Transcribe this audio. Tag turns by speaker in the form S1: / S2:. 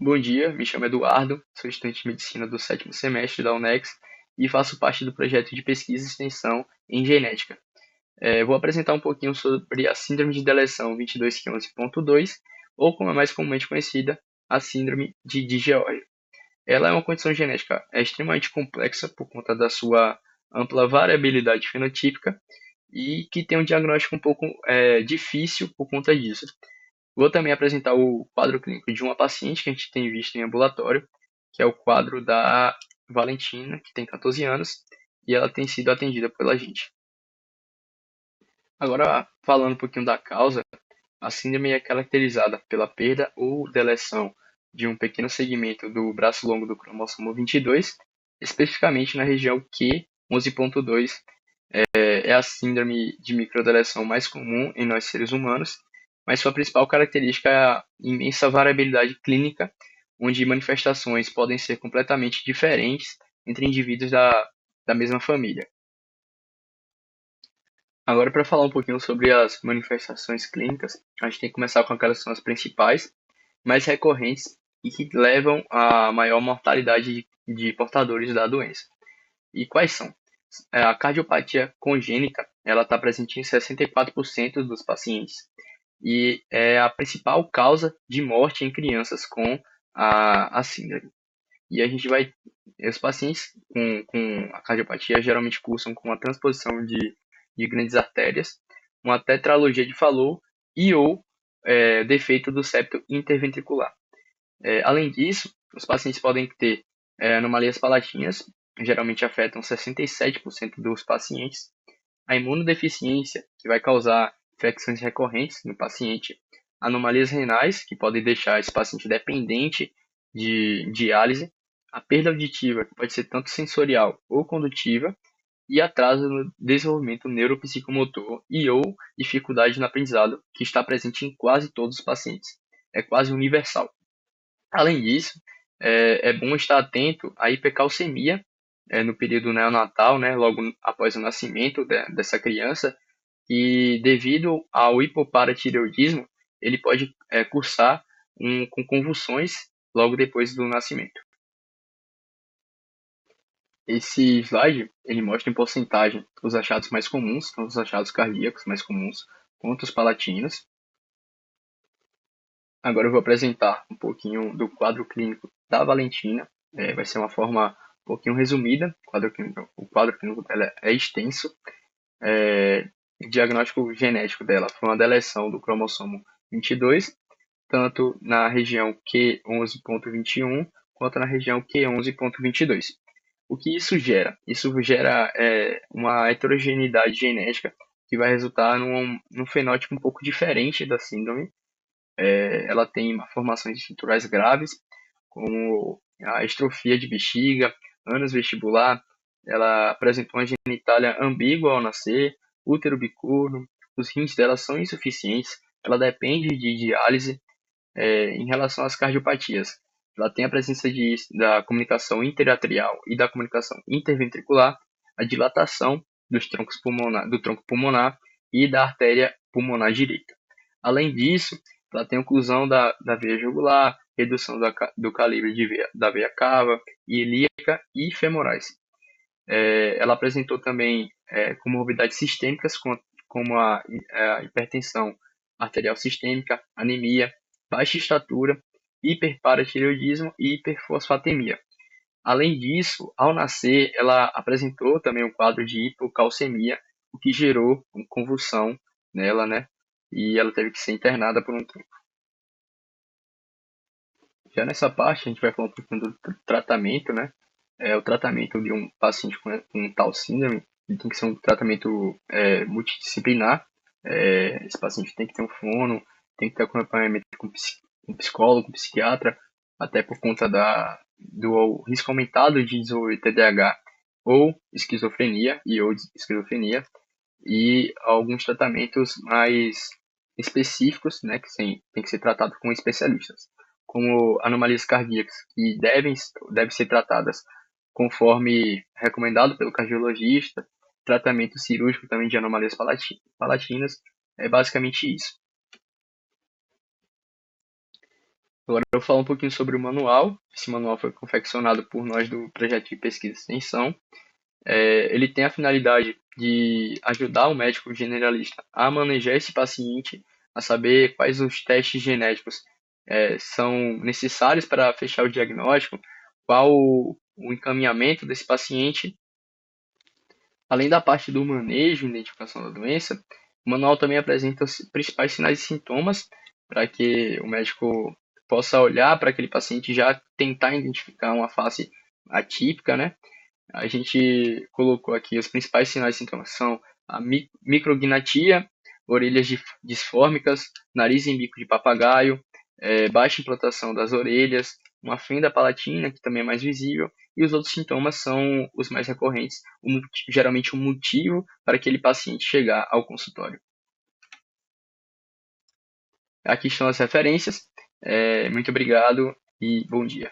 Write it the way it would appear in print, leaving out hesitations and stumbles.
S1: Bom dia, me chamo Eduardo, sou estudante de medicina do sétimo semestre da UNEX e faço parte do projeto de pesquisa e extensão em genética. Vou apresentar um pouquinho sobre a síndrome de deleção 22q11.2, ou como é mais comumente conhecida, a síndrome de George. Ela é uma condição genética extremamente complexa por conta da sua ampla variabilidade fenotípica e que tem um diagnóstico um pouco difícil por conta disso. Vou também apresentar o quadro clínico de uma paciente que a gente tem visto em ambulatório, que é o quadro da Valentina, que tem 14 anos, e ela tem sido atendida pela gente. Agora, falando um pouquinho da causa, a síndrome é caracterizada pela perda ou deleção de um pequeno segmento do braço longo do cromossomo 22, especificamente na região Q11.2. É a síndrome de microdeleção mais comum em nós seres humanos, mas sua principal característica é a imensa variabilidade clínica, onde manifestações podem ser completamente diferentes entre indivíduos da mesma família. Agora, para falar um pouquinho sobre as manifestações clínicas, a gente tem que começar com aquelas que são as principais, mais recorrentes e que levam à maior mortalidade de portadores da doença. E quais são? A cardiopatia congênita, ela está presente em 64% dos pacientes e é a principal causa de morte em crianças com a síndrome. E a gente vai, os pacientes com a cardiopatia geralmente cursam com a transposição de grandes artérias, uma tetralogia de Fallot e ou defeito do septo interventricular. Além disso, os pacientes podem ter anomalias palatinas, geralmente afetam 67% dos pacientes. A imunodeficiência, que vai causar infecções recorrentes no paciente. Anomalias renais, que podem deixar esse paciente dependente de diálise. A perda auditiva, que pode ser tanto sensorial ou condutiva. E atraso no desenvolvimento neuropsicomotor e ou dificuldade no aprendizado, que está presente em quase todos os pacientes. É quase universal. Além disso, é bom estar atento à hipercalcemia no período neonatal, né, logo após o nascimento dessa criança, e devido ao hipoparatireoidismo, ele pode cursar com convulsões logo depois do nascimento. Esse slide ele mostra em porcentagem os achados mais comuns, tanto os achados cardíacos mais comuns, quanto os palatinos. Agora eu vou apresentar um pouquinho do quadro clínico da Valentina. Vai ser uma forma um pouquinho resumida. O quadro clínico dela é extenso. O diagnóstico genético dela foi uma deleção do cromossomo 22, tanto na região Q11.21 quanto na região Q11.22. O que isso gera? Isso gera uma heterogeneidade genética que vai resultar num fenótipo um pouco diferente da síndrome. Ela tem malformações estruturais graves, como a estrofia de bexiga, ânus vestibular. Ela apresentou uma genitália ambígua ao nascer, útero bicorno, os rins dela são insuficientes, ela depende de diálise. Em relação às cardiopatias, ela tem a presença da comunicação interatrial e da comunicação interventricular, a dilatação do tronco pulmonar e da artéria pulmonar direita. Além disso, ela tem oclusão da veia jugular, redução do calibre da veia cava, ilíaca e femorais. Ela apresentou também comorbidades sistêmicas, como a hipertensão arterial sistêmica, anemia, baixa estatura, hiperparatireoidismo e hiperfosfatemia. Além disso, ao nascer, ela apresentou também um quadro de hipocalcemia, o que gerou uma convulsão nela, né? E ela teve que ser internada por um tempo. Já nessa parte, a gente vai falar um pouquinho do tratamento, né? O tratamento de um paciente com tal síndrome ele tem que ser um tratamento multidisciplinar. Esse paciente tem que ter um fono, tem que ter acompanhamento com psicólogo, com psiquiatra, até por conta do risco aumentado de desenvolver TDAH ou esquizofrenia e alguns tratamentos mais específicos, né, que tem que ser tratado com especialistas, como anomalias cardíacas, que devem ser tratadas conforme recomendado pelo cardiologista, tratamento cirúrgico também de anomalias palatinas, é basicamente isso. Agora eu vou falar um pouquinho sobre o manual. Esse manual foi confeccionado por nós do projeto de pesquisa e extensão. Ele tem a finalidade de ajudar o médico generalista a manejar esse paciente, a saber quais os testes genéticos são necessários para fechar o diagnóstico, qual o encaminhamento desse paciente. Além da parte do manejo e identificação da doença, o manual também apresenta os principais sinais e sintomas para que o médico possa olhar para aquele paciente e já tentar identificar uma face atípica, né? A gente colocou aqui os principais sinais e sintomas são a micrognatia, orelhas disfórmicas, nariz em bico de papagaio, baixa implantação das orelhas, uma fenda palatina, que também é mais visível, e os outros sintomas são os mais recorrentes, geralmente um motivo para aquele paciente chegar ao consultório. Aqui estão as referências. Muito obrigado e bom dia.